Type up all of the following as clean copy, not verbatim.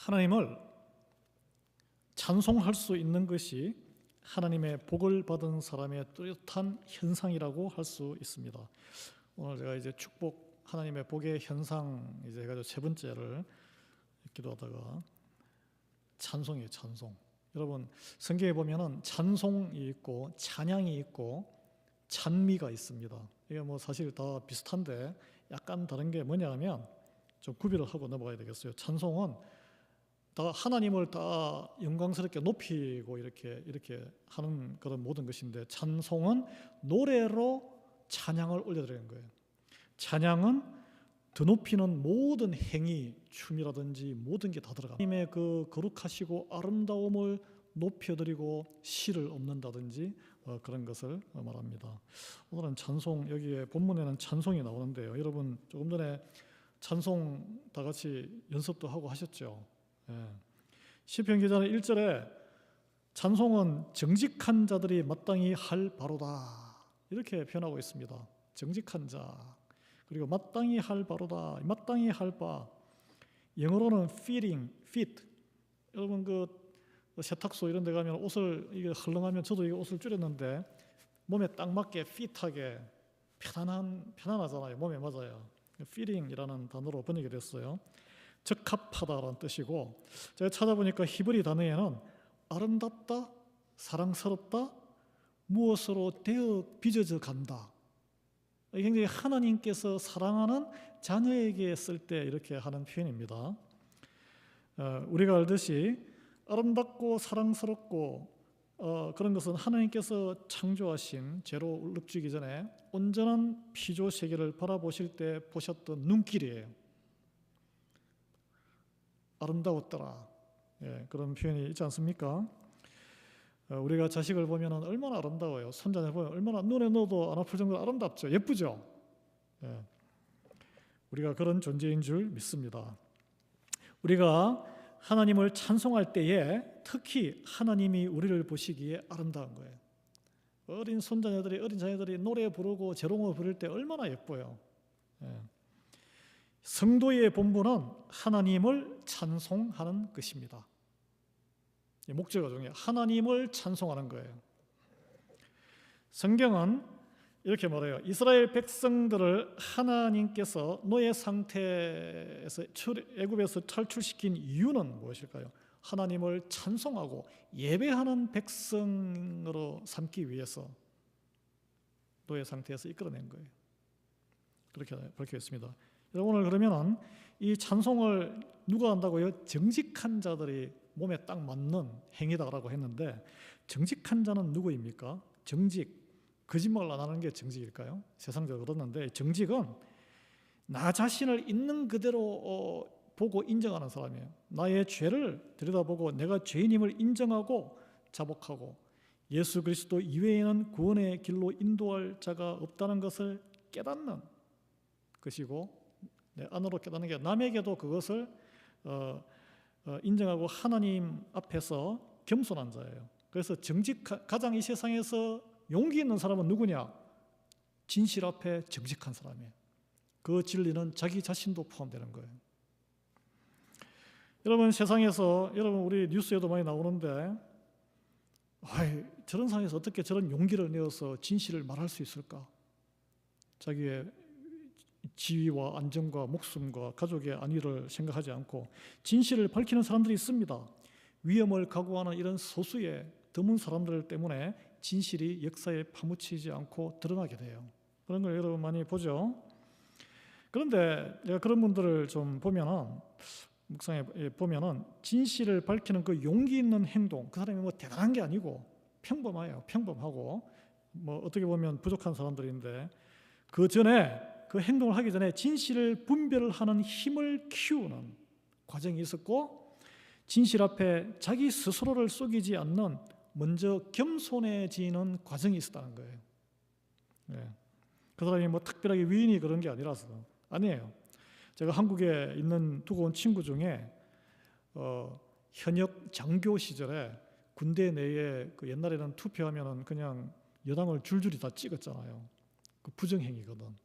하나님을 찬송할 수 있는 것이 하나님의 복을 받은 사람의 뚜렷한 현상이라고 할 수 있습니다. 오늘 제가 이제 축복, 하나님의 복의 현상 이제 해가지고 세 번째를 기도하다가 찬송이에요. 찬송. 여러분 성경에 보면은 찬송이 있고 찬양이 있고 찬미가 있습니다. 이게 뭐 사실 다 비슷한데 약간 다른 게 뭐냐면 좀 구별을 하고 넘어가야 되겠어요. 찬송은 다 하나님을 다 영광스럽게 높이고 이렇게 하는 그런 모든 것인데, 찬송은 노래로 찬양을 올려드리는 거예요. 찬양은 더 높이는 모든 행위, 춤이라든지 모든 게 다 들어갑니다. 하나님의 그 거룩하시고 아름다움을 높여드리고 시를 읊는다든지 그런 것을 말합니다. 오늘은 찬송, 여기에 본문에는 찬송이 나오는데요. 여러분 조금 전에 찬송 다 같이 연습도 하고 하셨죠? 시편 기자는 1절에 찬송은 정직한 자들이 마땅히 할 바로다 이렇게 표현하고 있습니다. 정직한 자, 그리고 마땅히 할 바로다, 마땅히 할 바. 영어로는 fit. 여러분 그 세탁소 이런 데 가면 옷을 이게 헐렁하면 저도 이 옷을 줄였는데 몸에 딱 맞게 핏하게 편안하잖아요. 몸에 맞아요. fitting이라는 단어로 번역이 됐어요. 적합하다라는 뜻이고, 제가 찾아보니까 히브리 단어에는 아름답다, 사랑스럽다, 무엇으로 되어 빚어져 간다. 굉장히 하나님께서 사랑하는 자녀에게 쓸 때 이렇게 하는 표현입니다. 우리가 알듯이 아름답고 사랑스럽고 그런 것은 하나님께서 창조하신, 죄로 울룩지기 전에 온전한 피조 세계를 바라보실 때 보셨던 눈길이에요. 아름다웠더라. 그런 표현이 있지 않습니까? 우리가 자식을 보면 얼마나 아름다워요. 손자녀 보면 얼마나 눈에 넣어도 안 아플 정도로 아름답죠. 예쁘죠? 우리가 그런 존재인 줄 믿습니다. 우리가 하나님을 찬송할 때에 특히 하나님이 우리를 보시기에 아름다운 거예요. 어린 손자녀들이, 어린 자녀들이 노래 부르고 재롱을 부를 때 얼마나 예뻐요. 성도의 본분은 하나님을 찬송하는 것입니다. 목적어 중에 하나님을 찬송하는 거예요. 성경은 이렇게 말해요. 이스라엘 백성들을 하나님께서 노예 상태에서 애굽에서 탈출시킨 이유는 무엇일까요? 하나님을 찬송하고 예배하는 백성으로 삼기 위해서 노예 상태에서 이끌어낸 거예요. 그렇게 밝혀 있습니다. 오늘 그러면은 이 찬송을 누가 한다고요? 정직한 자들이 몸에 딱 맞는 행위다라고 했는데, 정직한 자는 누구입니까? 정직, 거짓말 안 하는 게 정직일까요? 세상적으로 그렇는데, 정직은 나 자신을 있는 그대로 보고 인정하는 사람이에요. 나의 죄를 들여다보고 내가 죄인임을 인정하고 자복하고 예수 그리스도 이외에는 구원의 길로 인도할 자가 없다는 것을 깨닫는 것이고, 내 안으로 깨닫는 게 남에게도 그것을 인정하고 하나님 앞에서 겸손한 자예요. 그래서 가장 이 세상에서 용기 있는 사람은 누구냐? 진실 앞에 정직한 사람이에요. 그 진리는 자기 자신도 포함되는 거예요. 여러분 세상에서, 여러분 우리 뉴스에도 많이 나오는데, 저런 상황에서 어떻게 저런 용기를 내어서 진실을 말할 수 있을까? 자기의 지위와 안정과 목숨과 가족의 안위를 생각하지 않고 진실을 밝히는 사람들이 있습니다. 위험을 각오하는 이런 소수의 드문 사람들 때문에 진실이 역사에 파묻히지 않고 드러나게 돼요. 그런 걸 여러분 많이 보죠. 그런데 내가 그런 분들을 좀 보면은, 묵상해 보면은 진실을 밝히는 그 용기 있는 행동, 그 사람이 뭐 대단한 게 아니고 평범해요. 평범하고 뭐 어떻게 보면 부족한 사람들인데, 그 행동을 하기 전에 진실을 분별하는 힘을 키우는 과정이 있었고, 진실 앞에 자기 스스로를 속이지 않는 먼저 겸손해지는 과정이 있었다는 거예요. 그 사람이 뭐 특별하게 위인이 그런 게 아니에요. 제가 한국에 두고 온 친구 중에 현역 장교 시절에 군대 내에 그 옛날에는 투표하면은 그냥 여당을 줄줄이 다 찍었잖아요. 그 부정행위거든.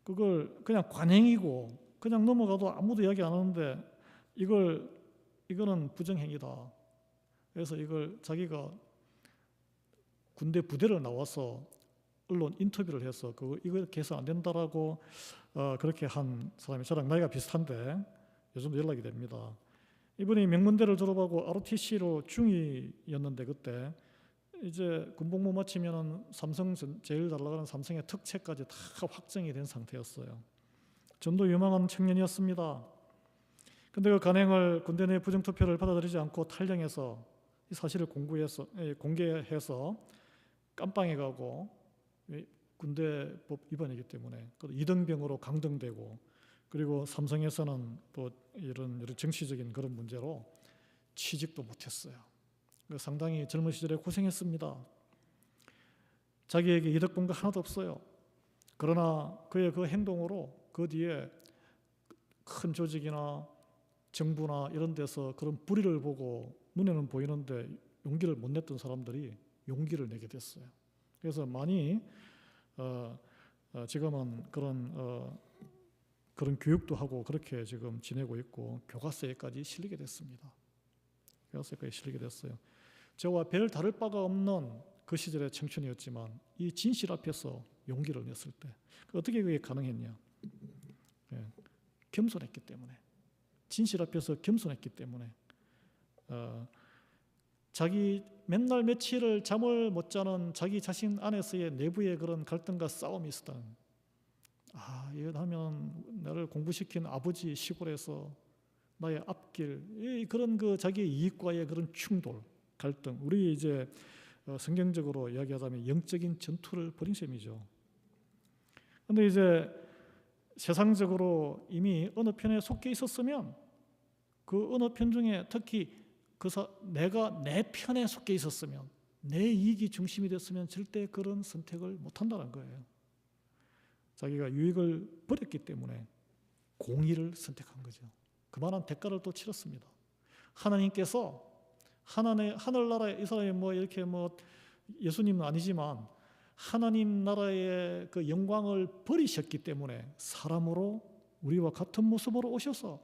그걸 그냥 관행이고 그냥 넘어가도 아무도 이야기 안 하는데, 이걸 이거는 부정행위다. 그래서 이걸 자기가 군대 부대를 나와서 언론 인터뷰를 해서 이거 이렇게 해서 안 된다라고 그렇게 한 사람이 저랑 나이가 비슷한데 요즘도 연락이 됩니다. 이분이 명문대를 졸업하고 ROTC로 중2였는데 그때 이제 군복무 마치면은 삼성 제일 잘 나가는 삼성의 특채까지 다 확정이 된 상태였어요. 전도 유망한 청년이었습니다. 근데 그 간행을 군대 내 부정투표를 받아들이지 않고 탈영해서 이 사실을 공개해서 깜빵에 가고 군대법 위반이기 때문에 이등병으로 강등되고 그리고 삼성에서는 또 이런 정치적인 그런 문제로 취직도 못했어요. 상당히 젊은 시절에 고생했습니다. 자기에게 이득 본 거 하나도 없어요. 그러나 그의 그 행동으로 그 뒤에 큰 조직이나 정부나 이런 데서 그런 불의를 보고 눈에는 보이는데 용기를 못 냈던 사람들이 용기를 내게 됐어요. 그래서 많이 지금은 그런 교육도 하고 그렇게 지금 지내고 있고 교과서에까지 실리게 됐습니다. 교과서에까지 실리게 됐어요. 저와 별 다를 바가 없는 그 시절의 청춘이었지만 이 진실 앞에서 용기를 냈을 때 어떻게 그게 가능했냐? 겸손했기 때문에, 진실 앞에서 겸손했기 때문에 자기 맨날 며칠을 잠을 못 자는 자기 자신 안에서의 내부의 그런 갈등과 싸움이 있었다는, 이거 하면 나를 공부시킨 아버지 시골에서 나의 앞길, 그런 자기의 이익과의 그런 충돌, 갈등, 우리 이제 성경적으로 이야기하자면 영적인 전투를 벌인 셈이죠. 그런데 이제 세상적으로 이미 어느 편에 속해 있었으면 그 어느 편 중에 특히 내가 내 편에 속해 있었으면, 내 이익이 중심이 됐으면 절대 그런 선택을 못한다는 거예요. 자기가 유익을 버렸기 때문에 공의를 선택한 거죠. 그만한 대가를 또 치렀습니다. 하나님께서 하늘나라에 이 사람이 이렇게 예수님은 아니지만 하나님 나라의 그 영광을 버리셨기 때문에 사람으로 우리와 같은 모습으로 오셔서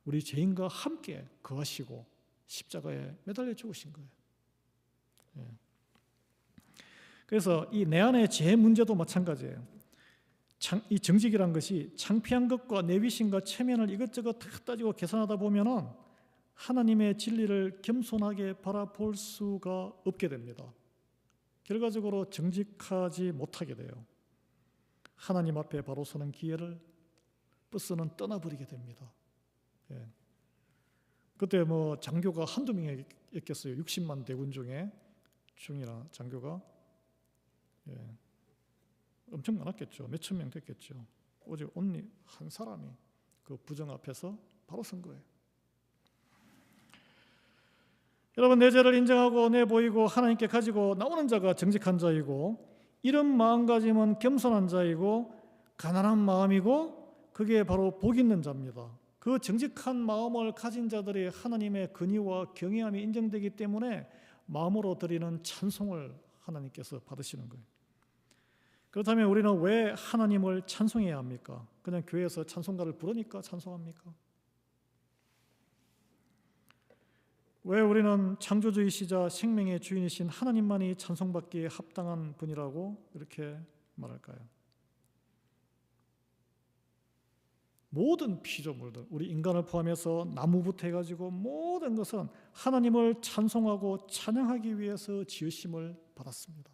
우리 죄인과 함께 거하시고 십자가에 매달려 죽으신 거예요. 그래서 이 내 안의 죄 문제도 마찬가지예요. 이 정직이란 것이 창피한 것과 내비심과 체면을 이것저것 다 따지고 계산하다 보면은 하나님의 진리를 겸손하게 바라볼 수가 없게 됩니다. 결과적으로 정직하지 못하게 돼요. 하나님 앞에 바로 서는 기회를 버스는 떠나버리게 됩니다. 그때 장교가 한두 명이었겠어요. 60만 대군 중에 중이나 장교가 엄청 많았겠죠. 몇천 명 됐겠죠. 오직 온리 한 사람이 그 부정 앞에서 바로 선 거예요. 여러분, 내 죄를 인정하고 내보이고 하나님께 가지고 나오는 자가 정직한 자이고, 이런 마음가짐은 겸손한 자이고 가난한 마음이고 그게 바로 복 있는 자입니다. 그 정직한 마음을 가진 자들이 하나님의 근의와 경외함이 인정되기 때문에 마음으로 드리는 찬송을 하나님께서 받으시는 거예요. 그렇다면 우리는 왜 하나님을 찬송해야 합니까? 그냥 교회에서 찬송가를 부르니까 찬송합니까? 왜 우리는 창조주이시자 생명의 주인이신 하나님만이 찬송받기에 합당한 분이라고 이렇게 말할까요? 모든 피조물들, 우리 인간을 포함해서 나무부터 해가지고 모든 것은 하나님을 찬송하고 찬양하기 위해서 지으심을 받았습니다.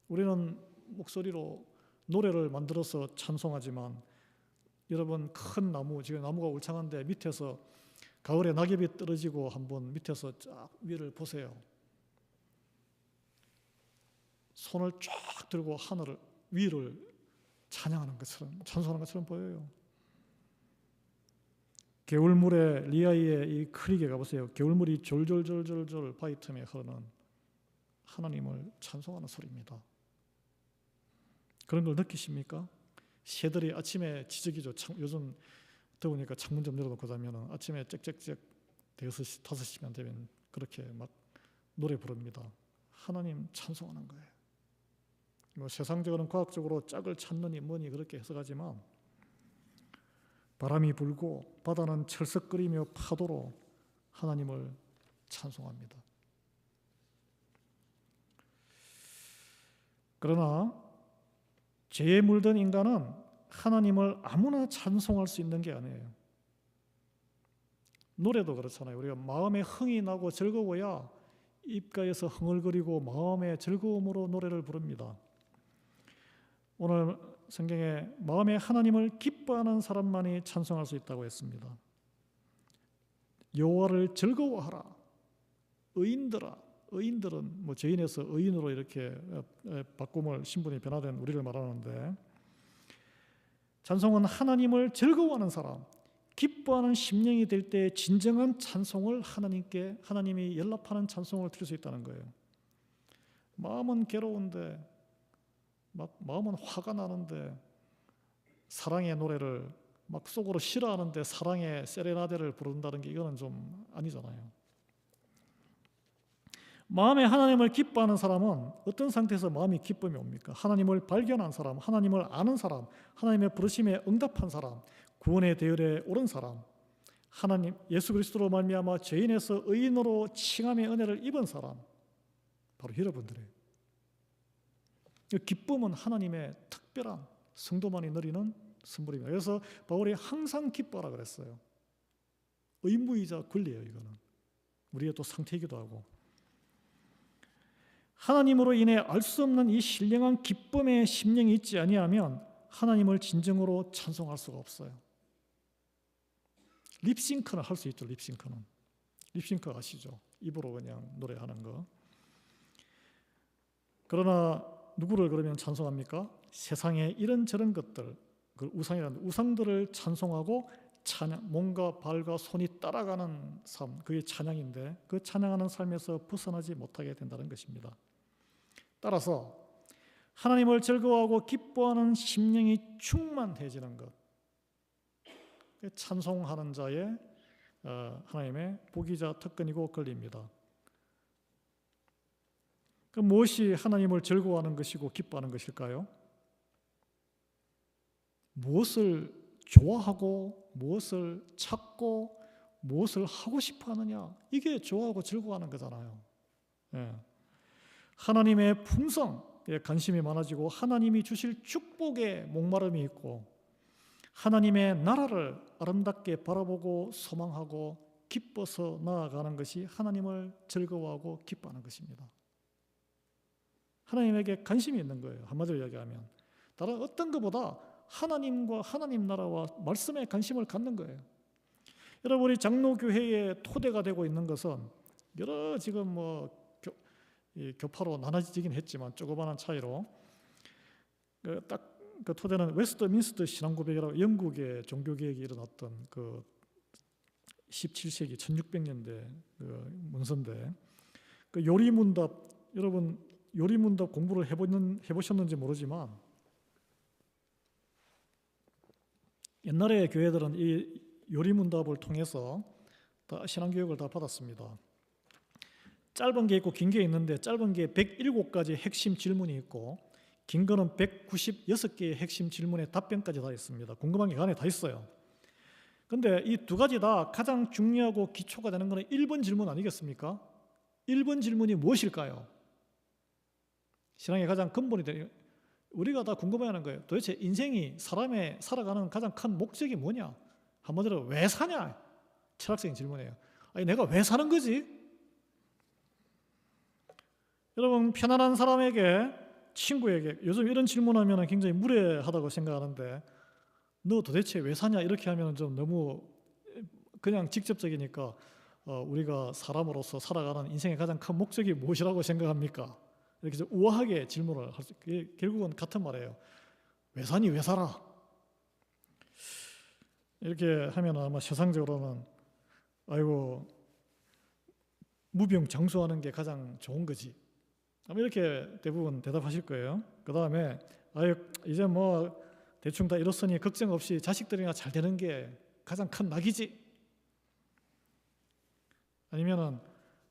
우리는 목소리로 노래를 만들어서 찬송하지만 여러분, 큰 나무, 지금 나무가 울창한데 밑에서 가을에 낙엽이 떨어지고 한번 밑에서 쫙 위를 보세요. 손을 쫙 들고 하늘을 위를 찬양하는 것처럼, 찬송하는 것처럼 보여요. 겨울물에 리아이의 이 크릭에 가보세요. 겨울물이 졸졸졸졸졸 바위 틈에 흐르는 하나님을 찬송하는 소리입니다. 그런 걸 느끼십니까? 새들이 아침에 지저귀죠. 요즘 더우니까 창문 좀 열어놓고 자면 아침에 짹짹짹 5시, 5시면 되면 그렇게 막 노래 부릅니다. 하나님 찬송하는 거예요. 세상적으로는 과학적으로 짝을 찾느니 뭐니 그렇게 해석하지만 바람이 불고 바다는 철썩거리며 파도로 하나님을 찬송합니다. 그러나 죄에 물든 인간은 하나님을 아무나 찬송할 수 있는 게 아니에요. 노래도 그렇잖아요. 우리가 마음에 흥이 나고 즐거워야 입가에서 흥얼거리고 마음의 즐거움으로 노래를 부릅니다. 오늘 성경에 마음에 하나님을 기뻐하는 사람만이 찬송할 수 있다고 했습니다. 여호와를 즐거워하라. 의인들은 뭐 죄인에서 의인으로 이렇게 바꿈을 신분이 변화된 우리를 말하는데, 찬송은 하나님을 즐거워하는 사람, 기뻐하는 심령이 될 때 진정한 찬송을 하나님이 연락하는 찬송을 드릴 수 있다는 거예요. 마음은 괴로운데, 마음은 화가 나는데 사랑의 노래를 막 속으로 싫어하는데 사랑의 세레나데를 부른다는 게 이거는 좀 아니잖아요. 마음에 하나님을 기뻐하는 사람은 어떤 상태에서 마음이 기쁨이 옵니까? 하나님을 발견한 사람, 하나님을 아는 사람, 하나님의 부르심에 응답한 사람, 구원의 대열에 오른 사람, 하나님 예수 그리스도로 말미암아 죄인에서 의인으로 칭함의 은혜를 입은 사람, 바로 여러분들이에요. 기쁨은 하나님의 특별한 성도만이 누리는 선물입니다. 그래서 바울이 항상 기뻐하라 그랬어요. 의무이자 권리예요. 이거는 우리의 또 상태이기도 하고, 하나님으로 인해 알 수 없는 이 신령한 기쁨의 심령이 있지 아니하면 하나님을 진정으로 찬송할 수가 없어요. 립싱크는 할 수 있죠. 립싱크 아시죠? 입으로 그냥 노래하는 거. 그러나 누구를 그러면 찬송합니까? 세상에 이런저런 것들, 그 우상들을 찬송하고 몸과 발과 손이 따라가는 삶, 그게 찬양인데 그 찬양하는 삶에서 벗어나지 못하게 된다는 것입니다. 따라서 하나님을 즐거워하고 기뻐하는 심령이 충만해지는 것, 찬송하는 자의 하나님의 복이자 특권이고 권리입니다. 그럼 무엇이 하나님을 즐거워하는 것이고 기뻐하는 것일까요? 무엇을 좋아하고 무엇을 찾고 무엇을 하고 싶어 하느냐, 이게 좋아하고 즐거워하는 거잖아요. 하나님의 풍성에 관심이 많아지고 하나님이 주실 축복에 목마름이 있고 하나님의 나라를 아름답게 바라보고 소망하고 기뻐서 나아가는 것이 하나님을 즐거워하고 기뻐하는 것입니다. 하나님에게 관심이 있는 거예요. 한마디로 이야기하면 다른 어떤 것보다 하나님과 하나님 나라와 말씀에 관심을 갖는 거예요. 여러분, 우리 장로교회의 토대가 되고 있는 것은 여러 지금 교파로 나눠지긴 했지만 조그마한 차이로 딱 그 토대는 웨스트민스터 신앙고백이라고 영국의 종교개혁이 일어났던 그 17세기 1600년대 그 문서인데, 그 요리문답, 여러분 요리문답 공부를 해보셨는지 모르지만 옛날에 교회들은 이 요리문답을 통해서 다 신앙교육을 다 받았습니다. 짧은 게 있고 긴 게 있는데 짧은 게 107가지 핵심 질문이 있고 긴 거는 196개의 핵심 질문의 답변까지 다 있습니다. 궁금한 게 그 안에 다 있어요. 근데 이 두 가지 다 가장 중요하고 기초가 되는 거는 1번 질문 아니겠습니까? 1번 질문이 무엇일까요? 신앙의 가장 근본이 되는, 우리가 다 궁금해하는 거예요. 도대체 인생이 사람의 살아가는 가장 큰 목적이 뭐냐? 한마디로 왜 사냐? 철학적인 질문이에요. 아니, 내가 왜 사는 거지? 여러분, 편안한 사람에게, 친구에게 요즘 이런 질문하면 굉장히 무례하다고 생각하는데, 너 도대체 왜 사냐? 이렇게 하면 좀 너무 그냥 직접적이니까 우리가 사람으로서 살아가는 인생의 가장 큰 목적이 무엇이라고 생각합니까? 이렇게 좀 우아하게 질문을 할 수, 결국은 같은 말이에요. 왜 사니? 왜 살아? 이렇게 하면 아마 세상적으로는 아이고 무병장수하는 게 가장 좋은 거지, 아마 이렇게 대부분 대답하실 거예요. 그 다음에 아유 이제 뭐 대충 다 이렇으니 걱정 없이 자식들이나 잘 되는 게 가장 큰 낙이지. 아니면은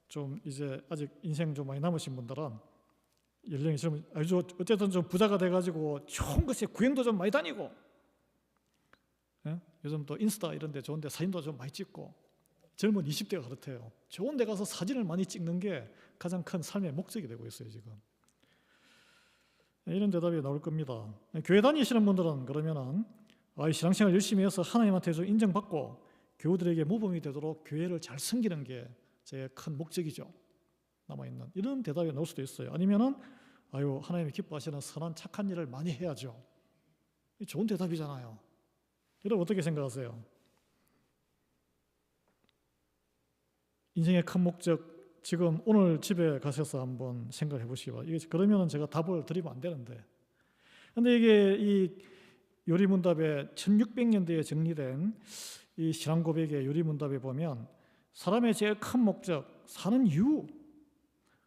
좀 이제 아직 인생 좀 많이 남으신 분들은 연령이 좀 아주 어쨌든 좀 부자가 돼가지고 좋은 것에 구행도 좀 많이 다니고 예? 요즘 또 인스타 이런 데 좋은 데 사진도 좀 많이 찍고 젊은 20대가 그렇대요. 좋은 데 가서 사진을 많이 찍는 게 가장 큰 삶의 목적이 되고 있어요, 지금. 이런 대답이 나올 겁니다. 교회 다니시는 분들은 그러면은 이 신앙생활 열심히 해서 하나님한테 좀 인정받고 교우들에게 모범이 되도록 교회를 잘 섬기는 게 제 큰 목적이죠. 남아있는 이런 대답이 나올 수도 있어요. 아니면은 하나님이 기뻐하시는 선한 착한 일을 많이 해야죠. 좋은 대답이잖아요. 여러분 어떻게 생각하세요? 인생의 큰 목적, 지금 오늘 집에 가셔서 한번 생각해 보시기. 이게 그러면은 제가 답을 드리면 안 되는데. 근데 이게 이 요리문답에 1600년대에 정리된 이 신앙 고백의 요리문답에 보면 사람의 제일 큰 목적, 사는 이유,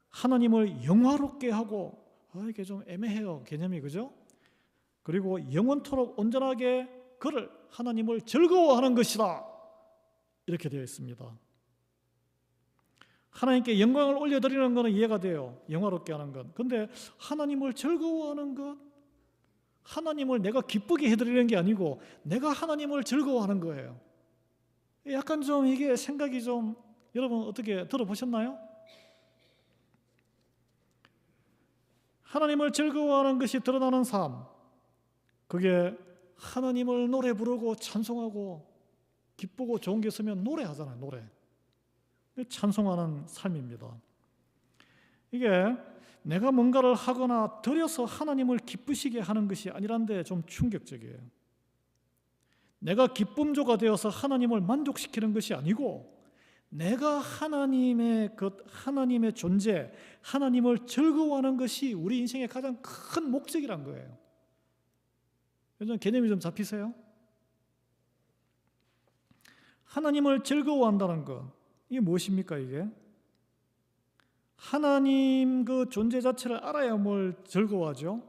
하나님을 영화롭게 하고, 이게 좀 애매해요, 개념이, 그죠? 그리고 영원토록 온전하게 그를, 하나님을 즐거워하는 것이다, 이렇게 되어 있습니다. 하나님께 영광을 올려드리는 것은 이해가 돼요, 영화롭게 하는 것. 근데 하나님을 즐거워하는 것, 하나님을 내가 기쁘게 해드리는 게 아니고 내가 하나님을 즐거워하는 거예요. 약간 좀 이게 생각이 좀, 여러분 어떻게 들어보셨나요? 하나님을 즐거워하는 것이 드러나는 삶, 그게 하나님을 노래 부르고 찬송하고 기쁘고 좋은 게 있으면 노래하잖아요. 노래, 찬송하는 삶입니다. 이게 내가 뭔가를 하거나 드려서 하나님을 기쁘시게 하는 것이 아니란데 좀 충격적이에요. 내가 기쁨조가 되어서 하나님을 만족시키는 것이 아니고 내가 하나님의 존재, 하나님을 즐거워하는 것이 우리 인생의 가장 큰 목적이란 거예요. 요즘 개념이 좀 잡히세요? 하나님을 즐거워한다는 것, 이게 무엇입니까? 이게 하나님 그 존재 자체를 알아야 뭘 즐거워하죠.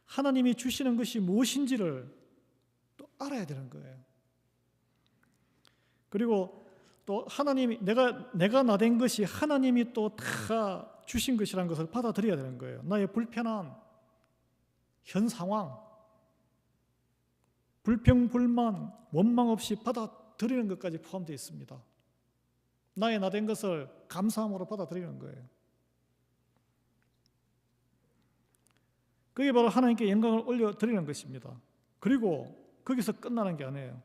하나님이 주시는 것이 무엇인지를 또 알아야 되는 거예요. 그리고 또 하나님이 내가 나된 것이 하나님이 또 다 주신 것이라는 것을 받아들여야 되는 거예요. 나의 불편한 현 상황, 불평, 불만, 원망 없이 받아들이는 것까지 포함되어 있습니다. 나의 나된 것을 감사함으로 받아들이는 거예요. 그게 바로 하나님께 영광을 올려드리는 것입니다. 그리고 거기서 끝나는 게 아니에요.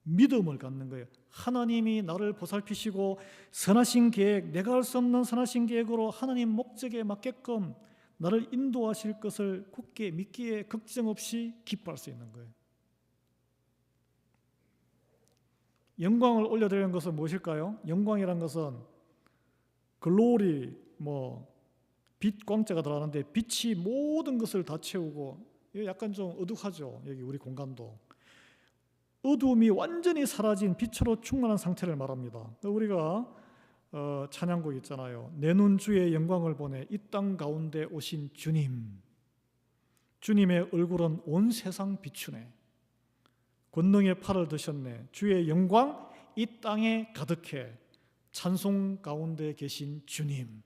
믿음을 갖는 거예요. 하나님이 나를 보살피시고 선하신 계획, 내가 할 수 없는 선하신 계획으로 하나님 목적에 맞게끔 나를 인도하실 것을 굳게 믿기에 걱정 없이 기뻐할 수 있는 거예요. 영광을 올려드리는 것은 무엇일까요? 영광이란 것은 글로리, 빛, 광자가 들어가는데 빛이 모든 것을 다 채우고, 약간 좀 어둑하죠. 여기 우리 공간도 어두움이 완전히 사라진 빛으로 충만한 상태를 말합니다. 우리가 찬양곡 있잖아요. 내 눈 주의 영광을 보내 이 땅 가운데 오신 주님, 주님의 얼굴은 온 세상 비추네, 권능의 팔을 드셨네, 주의 영광 이 땅에 가득해, 찬송 가운데 계신 주님.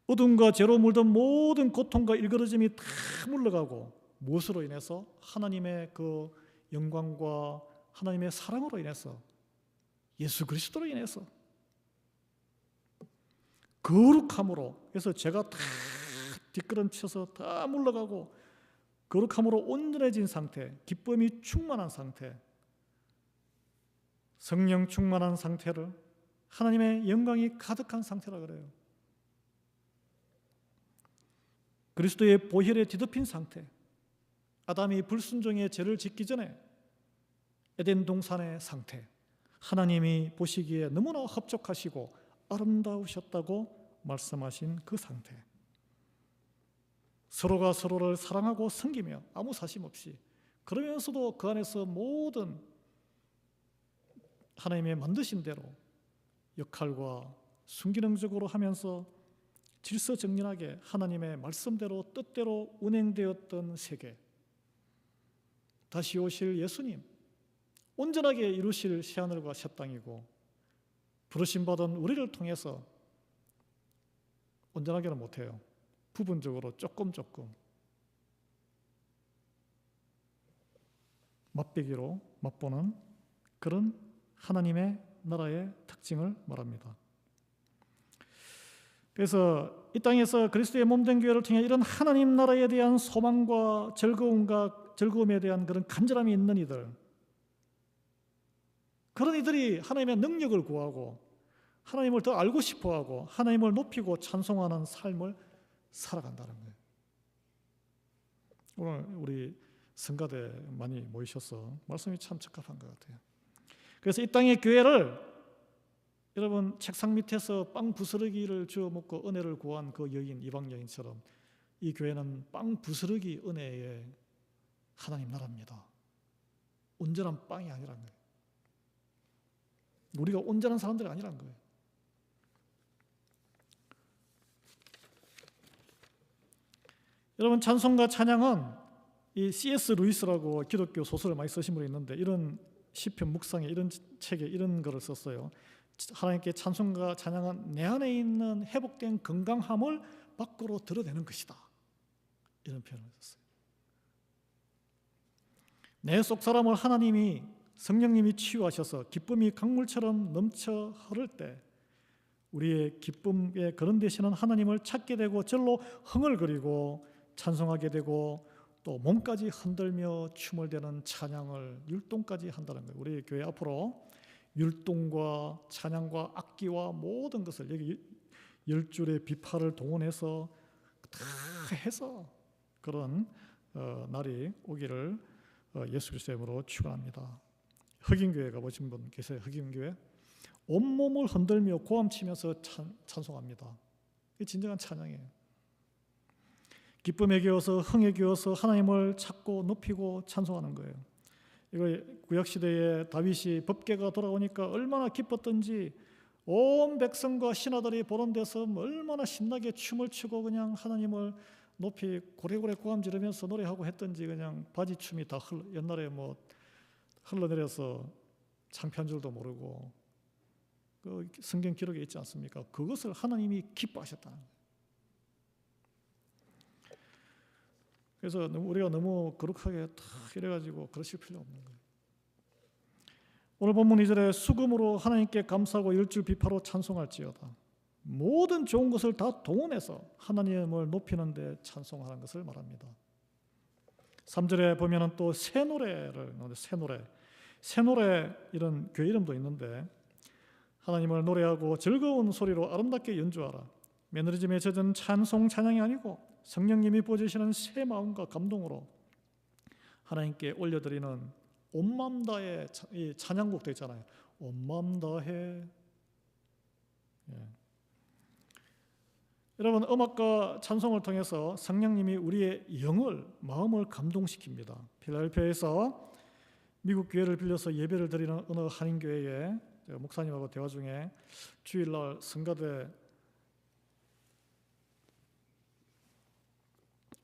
어둠과 죄로 물든 모든 고통과 일그러짐이 다 물러가고, 무엇으로 인해서? 하나님의 그 영광과 하나님의 사랑으로 인해서, 예수 그리스도로 인해서, 거룩함으로. 그래서 죄가 다 뒷걸음쳐서 다 물러가고 거룩함으로 온전해진 상태, 기쁨이 충만한 상태, 성령 충만한 상태를 하나님의 영광이 가득한 상태라 그래요. 그리스도의 보혈에 뒤덮인 상태, 아담이 불순종의 죄를 짓기 전에 에덴 동산의 상태, 하나님이 보시기에 너무나 합족하시고 아름다우셨다고 말씀하신 그 상태, 서로가 서로를 사랑하고 섬기며 아무 사심 없이, 그러면서도 그 안에서 모든 하나님의 만드신 대로 역할과 순기능적으로 하면서 질서정연하게 하나님의 말씀대로 뜻대로 운행되었던 세계, 다시 오실 예수님, 온전하게 이루실 새하늘과 새 땅이고, 부르심받은 우리를 통해서 온전하게는 못해요. 부분적으로 조금 맛보기로 맛보는 그런 하나님의 나라의 특징을 말합니다. 그래서 이 땅에서 그리스도의 몸된 교회를 통해 이런 하나님 나라에 대한 소망과 즐거움에 대한 그런 간절함이 있는 이들, 그런 이들이 하나님의 능력을 구하고 하나님을 더 알고 싶어하고 하나님을 높이고 찬송하는 삶을 살아간다는 거예요. 오늘 우리 성가대 많이 모이셔서 말씀이 참 적합한 것 같아요. 그래서 이 땅의 교회를 여러분 책상 밑에서 빵 부스러기를 주워 먹고 은혜를 구한 그 여인, 이방 여인처럼 이 교회는 빵 부스러기 은혜의 하나님 나라입니다. 온전한 빵이 아니란 거예요. 우리가 온전한 사람들이 아니란 거예요. 여러분 찬송과 찬양은 이 C.S. 루이스라고 기독교 소설을 많이 쓰신 분이 있는데 이런 시편 묵상에 이런 책에 이런 글을 썼어요. 하나님께 찬송과 찬양은 내 안에 있는 회복된 건강함을 밖으로 드러내는 것이다. 이런 표현을 썼어요. 내 속 사람을 하나님이 성령님이 치유하셔서 기쁨이 강물처럼 넘쳐 흐를 때 우리의 기쁨의 그런 되시는 하나님을 찾게 되고 절로 흥얼거리고 찬송하게 되고 또 몸까지 흔들며 춤을 대는 찬양을 율동까지 한다는 거예요. 우리 교회 앞으로 율동과 찬양과 악기와 모든 것을 여기 10줄의 비파를 동원해서 다 해서 그런 날이 오기를 예수 그리스도의 이름으로 축원합니다. 흑인교회 가보신 분 계세요? 흑인교회? 온몸을 흔들며 고함치면서 찬송합니다. 이게 진정한 찬양이에요. 기쁨에 겨워서 흥에 겨워서 하나님을 찾고 높이고 찬송하는 거예요. 이거 구약시대에 다윗이 법궤가 돌아오니까 얼마나 기뻤던지 온 백성과 신하들이 보는 데서 얼마나 신나게 춤을 추고 그냥 하나님을 높이 고래고래 고함 지르면서 노래하고 했던지 그냥 바지춤이 다 옛날에 뭐 흘러내려서 창피한 줄도 모르고 그 성경 기록에 있지 않습니까? 그것을 하나님이 기뻐하셨다는 거예요. 그래서 우리가 너무 거룩하게 탁 이래가지고 그러실 필요 없는 거예요. 오늘 본문 2절에 수금으로 하나님께 감사하고 10줄 비파로 찬송할지어다. 모든 좋은 것을 다 동원해서 하나님을 높이는 데 찬송하는 것을 말합니다. 3절에 보면은 또 새 노래를 새 노래 이런 교회 이름도 있는데 하나님을 노래하고 즐거운 소리로 아름답게 연주하라. 매너리즘에 젖은 찬송 찬양이 아니고 성령님이 부어주시는 새 마음과 감동으로 하나님께 올려드리는 온 마음 다해 이 찬양곡도 있잖아요. 온 마음 다해. 예. 여러분 음악과 찬송을 통해서 성령님이 우리의 영을 마음을 감동시킵니다. 필라델피아에서 미국 교회를 빌려서 예배를 드리는 어느 한인 교회에 목사님하고 대화 중에 주일날 성가대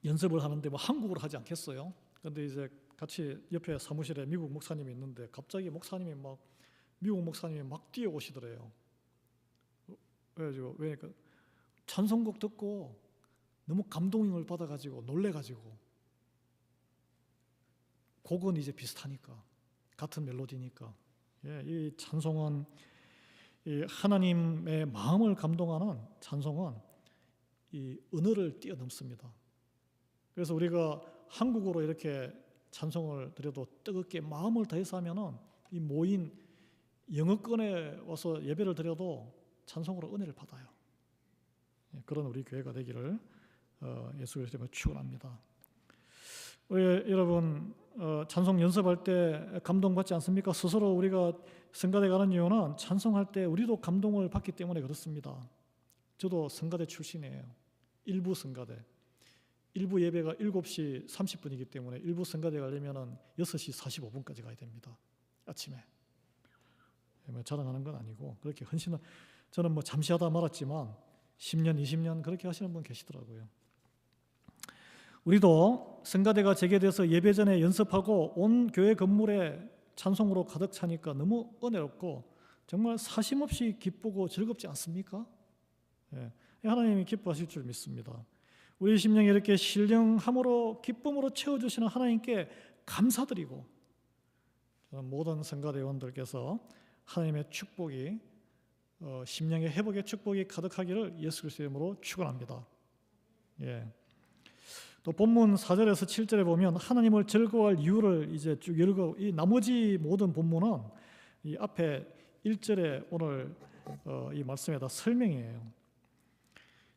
연습을 하는데 뭐 한국어로 하지 않겠어요? 근데 이제 같이 옆에 사무실에 미국 목사님이 있는데 갑자기 미국 목사님이 막 뛰어오시더래요. 왜 찬송곡 듣고 너무 감동을 받아가지고 놀래가지고 곡은 이제 비슷하니까 같은 멜로디니까 이 찬송은 이 하나님의 마음을 감동하는 찬송은 이 언어를 뛰어넘습니다. 그래서 우리가 한국어로 이렇게 찬송을 드려도 뜨겁게 마음을 다해서 하면은 이 모인 영어권에 와서 예배를 드려도 찬송으로 은혜를 받아요. 그런 우리 교회가 되기를 예수 그리스도로 축원합니다. 여러분 찬송 연습할 때 감동받지 않습니까? 스스로 우리가 성가대 가는 이유는 찬송할 때 우리도 감동을 받기 때문에 그렇습니다. 저도 성가대 출신이에요. 일부 성가대. 일부 예배가 7시 30분이기 때문에 일부 성가대 가려면 6시 45분까지 가야 됩니다. 아침에. 자랑하는 건 아니고 그렇게 헌신을 저는 뭐 잠시 하다 말았지만 10년, 20년 그렇게 하시는 분 계시더라고요. 우리도 성가대가 재개돼서 예배 전에 연습하고 온 교회 건물에 찬송으로 가득 차니까 너무 은혜롭고 정말 사심없이 기쁘고 즐겁지 않습니까? 하나님이 기뻐하실 줄 믿습니다. 우리 심령이 이렇게 신령함으로 기쁨으로 채워주시는 하나님께 감사드리고 모든 성가대원들께서 하나님의 축복이 심령의 회복의 축복이 가득하기를 예수 그리스도의 이름으로 축원합니다. 예. 또 본문 4절에서 7절에 보면 하나님을 즐거워할 이유를 이제 쭉 읽고, 이 나머지 모든 본문은 이 앞에 1절에 오늘 이 말씀에다 설명이에요.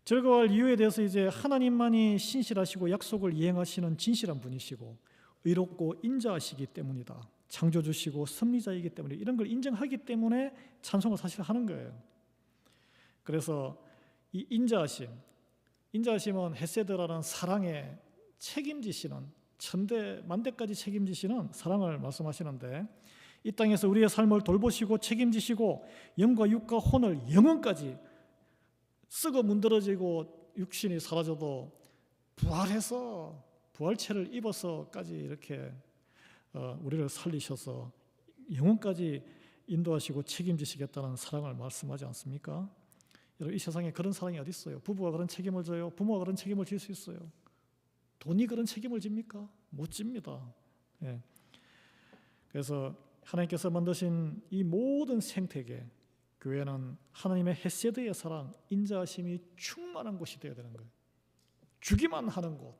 즐거워할 이유에 대해서 이제 하나님만이 신실하시고 약속을 이행하시는 진실한 분이시고 의롭고 인자하시기 때문이다. 창조주시고 섭리자이기 때문에 이런 걸 인정하기 때문에 찬송을 사실 하는 거예요. 그래서 이 인자하심은 헤세드라는 사랑에 책임지시는, 천대 만대까지 책임지시는 사랑을 말씀하시는데, 이 땅에서 우리의 삶을 돌보시고 책임지시고 영과 육과 혼을 영혼까지 썩어 문드러지고 육신이 사라져도 부활해서 부활체를 입어서까지 이렇게 우리를 살리셔서 영혼까지 인도하시고 책임지시겠다는 사랑을 말씀하지 않습니까? 여러분, 이 세상에 그런 사랑이 어디 있어요? 부부가 그런 책임을 져요? 부모가 그런 책임을 질 수 있어요? 돈이 그런 책임을 집니까? 못 집니다. 예. 그래서 하나님께서 만드신 이 모든 생태계, 교회는 하나님의 헤세드의 사랑, 인자하심이 충만한 곳이 되어야 되는 거예요. 주기만 하는 곳,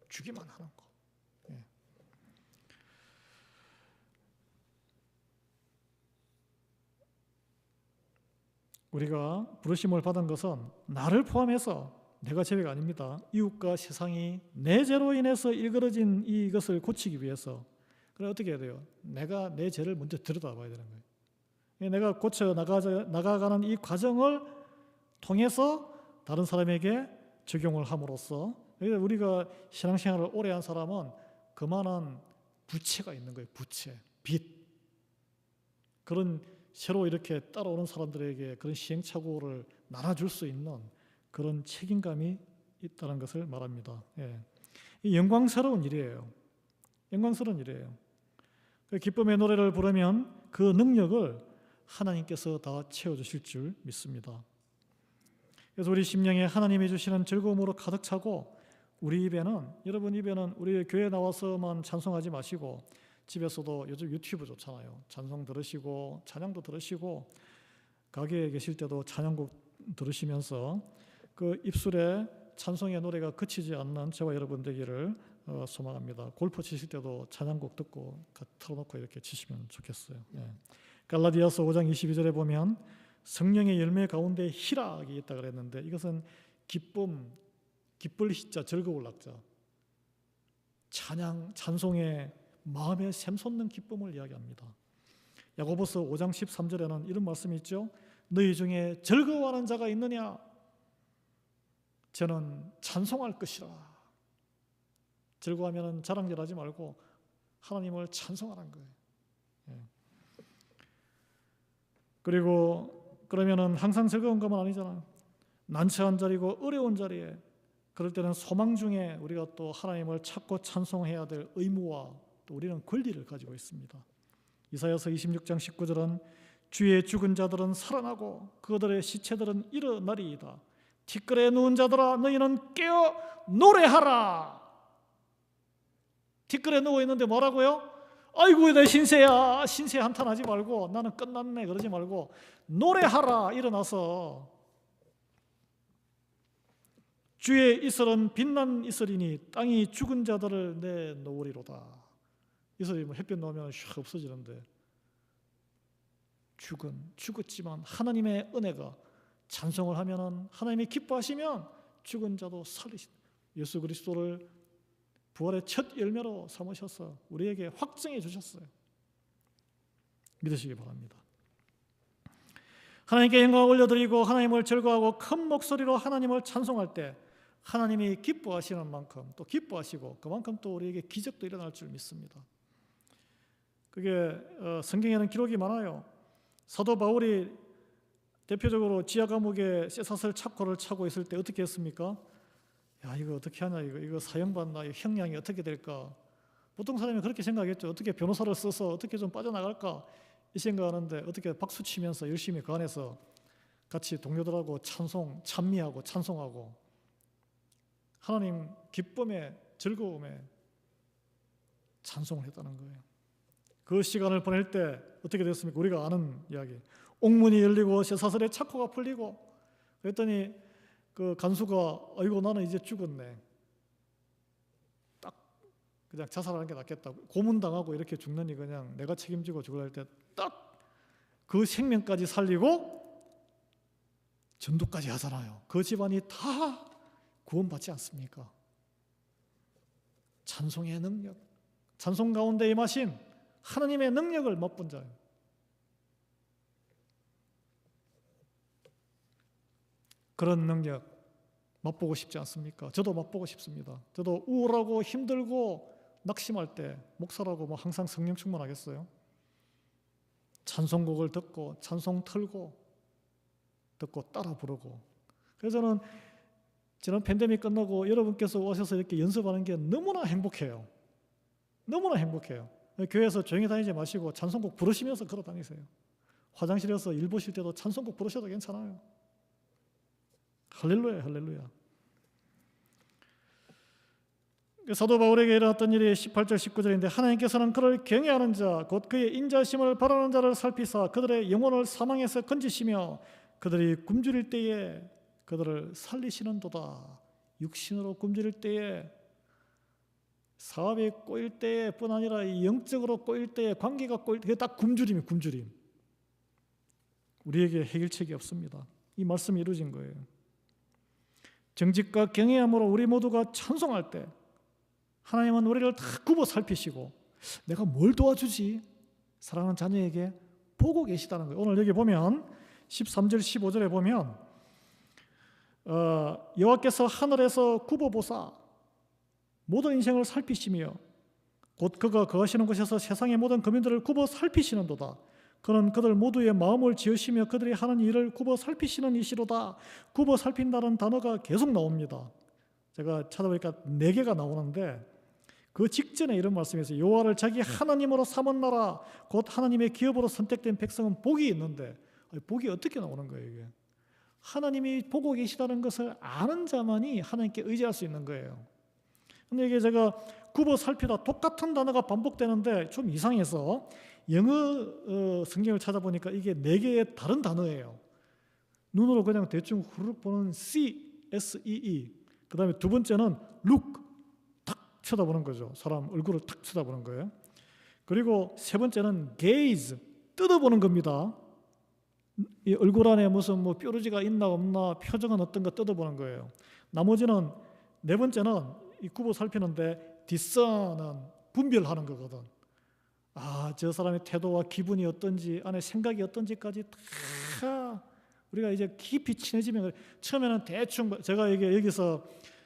주기만 하는 곳. 예. 우리가 부르심을 받은 것은 나를 포함해서 내가 제외가 아닙니다. 이웃과 세상이 내 죄로 인해서 일그러진 이것을 고치기 위해서, 그래 어떻게 해야 돼요? 내가 내 죄를 먼저 들여다봐야 되는 거예요. 내가 고쳐 나가가는 이 과정을 통해서 다른 사람에게 적용을 함으로써, 우리가 신앙생활을 오래 한 사람은 그만한 부채가 있는 거예요. 부채, 빚. 그런 새로 이렇게 따라오는 사람들에게 그런 시행착오를 나눠줄 수 있는 그런 책임감이 있다는 것을 말합니다. 예. 이 영광스러운 일이에요. 영광스러운 일이에요. 기쁨의 노래를 부르면 그 능력을 하나님께서 다 채워주실 줄 믿습니다. 그래서 우리 심령에 하나님이 주시는 즐거움으로 가득 차고, 우리 입에는, 여러분 입에는 우리 교회 나와서만 찬송하지 마시고 집에서도 요즘 유튜브 좋잖아요. 찬송 들으시고 찬양도 들으시고 가게에 계실 때도 찬양곡 들으시면서 그 입술에 찬송의 노래가 그치지 않는 저와 여러분 되기를 소망합니다. 골프 치실 때도 찬양곡 듣고 틀어놓고 이렇게 치시면 좋겠어요. 예. 갈라디아서 5장 22절에 보면 성령의 열매 가운데 희락이 있다 그랬는데, 이것은 기쁨, 기쁠 희자, 즐거울 낙자, 찬양, 찬송의 마음에 샘솟는 기쁨을 이야기합니다. 야고보서 5장 13절에는 이런 말씀이 있죠. 너희 중에 즐거워하는 자가 있느냐? 저는 찬송할 것이라. 즐거워하면 자랑질하지 말고 하나님을 찬송하라는 거예요. 예. 그리고 그러면은 항상 즐거운 것만 아니잖아요. 난처한 자리고 어려운 자리에, 그럴 때는 소망 중에 우리가 또 하나님을 찾고 찬송해야 될 의무와 또 우리는 권리를 가지고 있습니다. 이사야서 26장 19절은 주의 죽은 자들은 살아나고 그들의 시체들은 일어나리이다. 티끌에 누운 자들아 너희는 깨어 노래하라. 티끌에 누워 있는데 뭐라고요? 아이고 내 신세야, 신세 한탄하지 말고 나는 끝났네 그러지 말고 노래하라. 일어나서 주의 이슬은 빛난 이슬이니 땅이 죽은 자들을 내놓으리로다. 이슬이 햇볕 넣으면 샥 없어지는데, 죽었지만 하나님의 은혜가 찬송을 하면은, 하나님이 기뻐하시면 죽은 자도 살리신다. 예수 그리스도를 부활의 첫 열매로 삼으셔서 우리에게 확증해 주셨어요. 믿으시기 바랍니다. 하나님께 영광을 올려드리고 하나님을 즐거워하고 큰 목소리로 하나님을 찬송할 때 하나님이 기뻐하시는 만큼 또 기뻐하시고 그만큼 또 우리에게 기적도 일어날 줄 믿습니다. 그게 성경에는 기록이 많아요. 사도 바울이 대표적으로 지하 감옥에 쇠사슬 착고를 차고 있을 때 어떻게 했습니까? 야, 이거 어떻게 하냐, 이거 사형받나, 이거 형량이 어떻게 될까? 보통 사람이 그렇게 생각했죠. 어떻게 변호사를 써서 어떻게 좀 빠져나갈까 이 생각하는데, 어떻게 박수 치면서 열심히 그 안에서 같이 동료들하고 찬미하고 찬송하고 하나님 기쁨에 즐거움에 찬송을 했다는 거예요. 그 시간을 보낼 때 어떻게 됐습니까? 우리가 아는 이야기. 옥문이 열리고 쇠사슬에 착고가 풀리고 그랬더니 그 간수가 아이고 나는 이제 죽었네. 딱 그냥 자살하는 게 낫겠다. 고문당하고 이렇게 죽느니 그냥 내가 책임지고 죽으려 할 때 딱 그 생명까지 살리고 전도까지 하잖아요. 그 집안이 다 구원받지 않습니까? 찬송의 능력, 찬송 가운데 임하신 하나님의 능력을 맛본 자예요. 그런 능력 맛보고 싶지 않습니까? 저도 맛보고 싶습니다. 저도 우울하고 힘들고 낙심할 때 목사라고 뭐 항상 성령 충만하겠어요? 찬송곡을 듣고 찬송 틀고 듣고 따라 부르고. 그래서 저는 지난 팬데믹 끝나고 여러분께서 오셔서 이렇게 연습하는 게 너무나 행복해요. 너무나 행복해요. 교회에서 조용히 다니지 마시고 찬송곡 부르시면서 걸어 다니세요. 화장실에서 일 보실 때도 찬송곡 부르셔도 괜찮아요. 할렐루야, 할렐루야. 사도 바울에게 일어났던 일이 18절 19절인데 하나님께서는 그를 경외하는 자 곧 그의 인자심을 바라는 자를 살피사 그들의 영혼을 사망에서 건지시며 그들이 굶주릴 때에 그들을 살리시는도다. 육신으로 굶주릴 때에 사업이 꼬일 때에 뿐 아니라 영적으로 꼬일 때에 관계가 꼬일 때 그게 딱 굶주림이 굶주림. 우리에게 해결책이 없습니다. 이 말씀이 이루어진 거예요. 정직과 경외함으로 우리 모두가 찬송할 때 하나님은 우리를 다 굽어 살피시고 내가 뭘 도와주지? 사랑하는 자녀에게 보고 계시다는 거예요. 오늘 여기 보면 13절 15절에 보면 여호와께서 하늘에서 굽어 보사 모든 인생을 살피시며 곧 그가 거하시는 곳에서 세상의 모든 거민들을 굽어 살피시는도다. 그는 그들 모두의 마음을 지으시며 그들이 하는 일을 굽어 살피시는 이시로다. 굽어 살핀다는 단어가 계속 나옵니다. 제가 찾아보니까 4개가 나오는데 그 직전에 이런 말씀이 있어요. 여호와를 자기 하나님으로 삼은 나라 곧 하나님의 기업으로 선택된 백성은 복이 있는데 복이 어떻게 나오는 거예요? 이게 하나님이 보고 계시다는 것을 아는 자만이 하나님께 의지할 수 있는 거예요. 근데 이게 제가 굽어 살피다 똑같은 단어가 반복되는데 좀 이상해서 영어 성경을 찾아보니까 이게 4개의 다른 단어예요. 눈으로 그냥 대충 후루룩 보는 CSEE. 그 다음에 두 번째는 look, 탁 쳐다보는 거죠. 사람 얼굴을 탁 쳐다보는 거예요. 그리고 세 번째는 gaze, 뜯어보는 겁니다. 이 얼굴 안에 무슨 뭐 뾰루지가 있나 없나 표정은 어떤가 뜯어보는 거예요. 나머지는 네 번째는 이 굽어 살피는데 discern은 분별하는 거거든. 저 사람의 태도와 기분이 어떤지 안에 생각이 어떤지까지 다 우리가 이제 깊이 친해지면 처음에는 대충 제가 이게 여기서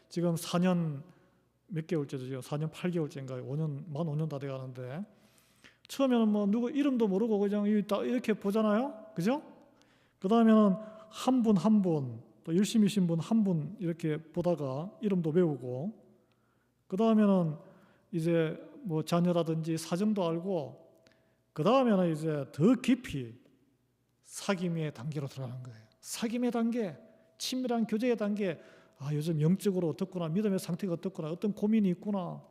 지금 4년 몇 개월째죠? 4년 8개월째인가요? 5년 만 5년 다 돼가는데 처음에는 뭐 누구 이름도 모르고 그냥 이렇게 보잖아요, 그죠? 그 다음에는 한 분 한 분 또 열심히 신 분 한 분 이렇게 보다가 이름도 외우고 그 다음에는 이제 뭐 자녀라든지 사정도 알고 그 다음에는 이제 더 깊이 사귐의 단계로 들어가는 거예요. 사귐의 단계, 친밀한 교제의 단계. 요즘 영적으로 어떻구나, 믿음의 상태가 어떻구나, 어떤 고민이 있구나,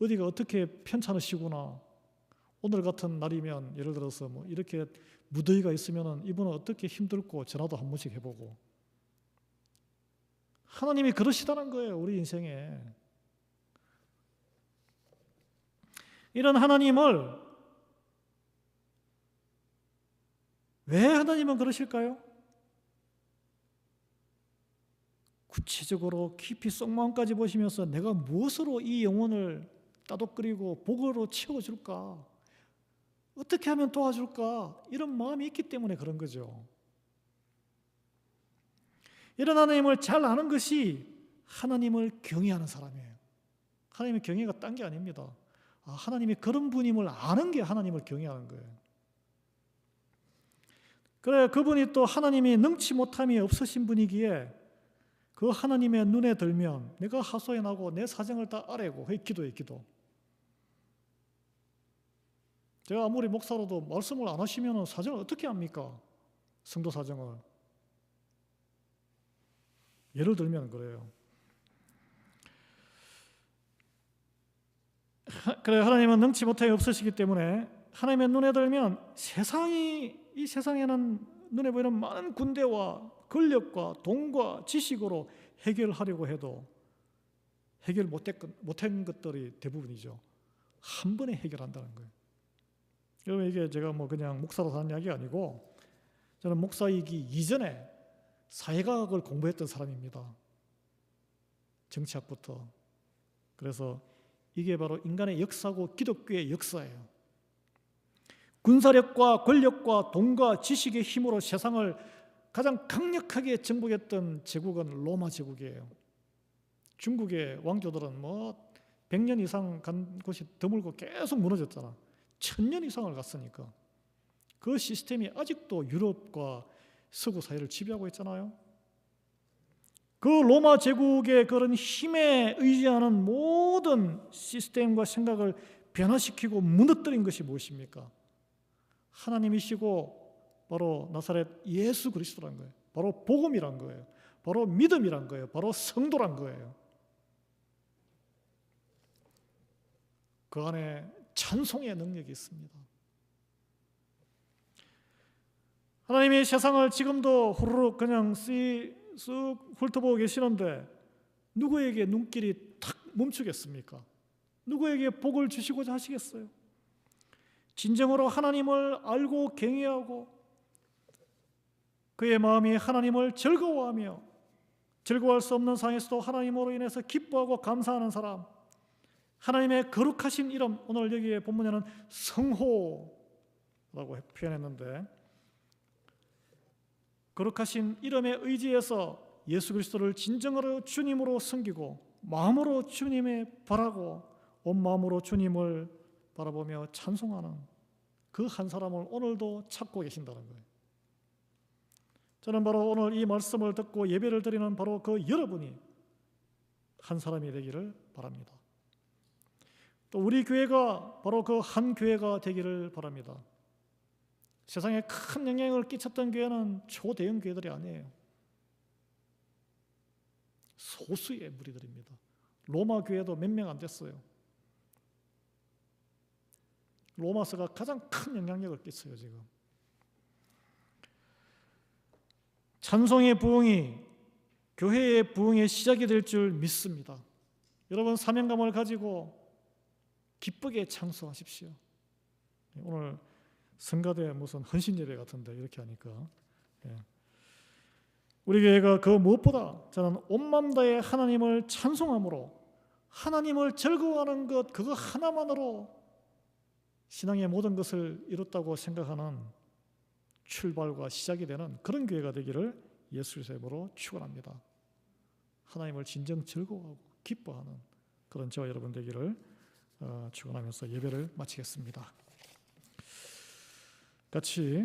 어디가 어떻게 편찮으시구나. 오늘 같은 날이면 예를 들어서 뭐 이렇게 무더위가 있으면은 이분은 어떻게 힘들고 전화도 한 번씩 해보고. 하나님이 그러시다는 거예요, 우리 인생에. 이런 하나님을 왜 하나님은 그러실까요? 구체적으로 깊이 속마음까지 보시면서 내가 무엇으로 이 영혼을 따독거리고 복으로 채워줄까? 어떻게 하면 도와줄까? 이런 마음이 있기 때문에 그런 거죠. 이런 하나님을 잘 아는 것이 하나님을 경외하는 사람이에요. 하나님의 경외가 딴 게 아닙니다. 하나님이 그런 분임을 아는 게 하나님을 경외하는 거예요. 그래, 그분이 또 하나님이 능치 못함이 없으신 분이기에 그 하나님의 눈에 들면 내가 하소연하고 내 사정을 다 아뢰고 기도해, 기도. 제가 아무리 목사로도 말씀을 안 하시면 사정을 어떻게 합니까? 성도 사정을. 예를 들면 그래요. 그래, 하나님은 능치 못함이 없으시기 때문에 하나님의 눈에 들면 이 세상에는 눈에 보이는 많은 군대와 권력과 돈과 지식으로 해결하려고 해도 해결 못한 것들이 대부분이죠. 한 번에 해결한다는 거예요. 여러분, 이게 제가 그냥 목사로 하는 이야기가 아니고, 저는 목사이기 이전에 사회과학을 공부했던 사람입니다. 정치학부터. 그래서 이게 바로 인간의 역사고 기독교의 역사예요. 군사력과 권력과 돈과 지식의 힘으로 세상을 가장 강력하게 정복했던 제국은 로마 제국이에요. 중국의 왕조들은 100년 이상 간 곳이 드물고 계속 무너졌잖아. 1000년 이상을 갔으니까. 그 시스템이 아직도 유럽과 서구 사회를 지배하고 있잖아요. 그 로마 제국의 그런 힘에 의지하는 모든 시스템과 생각을 변화시키고 무너뜨린 것이 무엇입니까? 하나님이시고 바로 나사렛 예수 그리스도란 거예요. 바로 복음이란 거예요. 바로 믿음이란 거예요. 바로 성도란 거예요. 그 안에 찬송의 능력이 있습니다. 하나님이 세상을 지금도 후루룩 그냥 쓱 훑어보고 계시는데 누구에게 눈길이 탁 멈추겠습니까? 누구에게 복을 주시고자 하시겠어요? 진정으로 하나님을 알고 경외하고 그의 마음이 하나님을 즐거워하며 즐거워할 수 없는 상황에서도 하나님으로 인해서 기뻐하고 감사하는 사람, 하나님의 거룩하신 이름, 오늘 여기에 본문에는 성호라고 표현했는데, 거룩하신 이름에 의지해서 예수 그리스도를 진정으로 주님으로 섬기고 마음으로 주님을 바라고 온 마음으로 주님을 바라보며 찬송하는 그 한 사람을 오늘도 찾고 계신다는 거예요. 저는 바로 오늘 이 말씀을 듣고 예배를 드리는 바로 그 여러분이 한 사람이 되기를 바랍니다. 또 우리 교회가 바로 그 한 교회가 되기를 바랍니다. 세상에 큰 영향을 끼쳤던 교회는 초대형 교회들이 아니에요. 소수의 무리들입니다. 로마 교회도 몇 명 안 됐어요. 로마서가 가장 큰 영향력을 끼쳐요. 지금 찬송의 부흥이 교회의 부흥의 시작이 될 줄 믿습니다. 여러분, 사명감을 가지고 기쁘게 찬송하십시오. 오늘 성가대 무슨 헌신 예배 같은데 이렇게 하니까, 우리 교회가 그 무엇보다 저는 온 마음 다해 하나님을 찬송함으로 하나님을 즐거워하는 것, 그거 하나만으로 신앙의 모든 것을 이뤘다고 생각하는 출발과 시작이 되는 그런 교회가 되기를 예수 그리스도의 이름으로 축원합니다. 하나님을 진정 즐거워하고 기뻐하는 그런 저와 여러분 되기를 축원하면서 예배를 마치겠습니다. 같이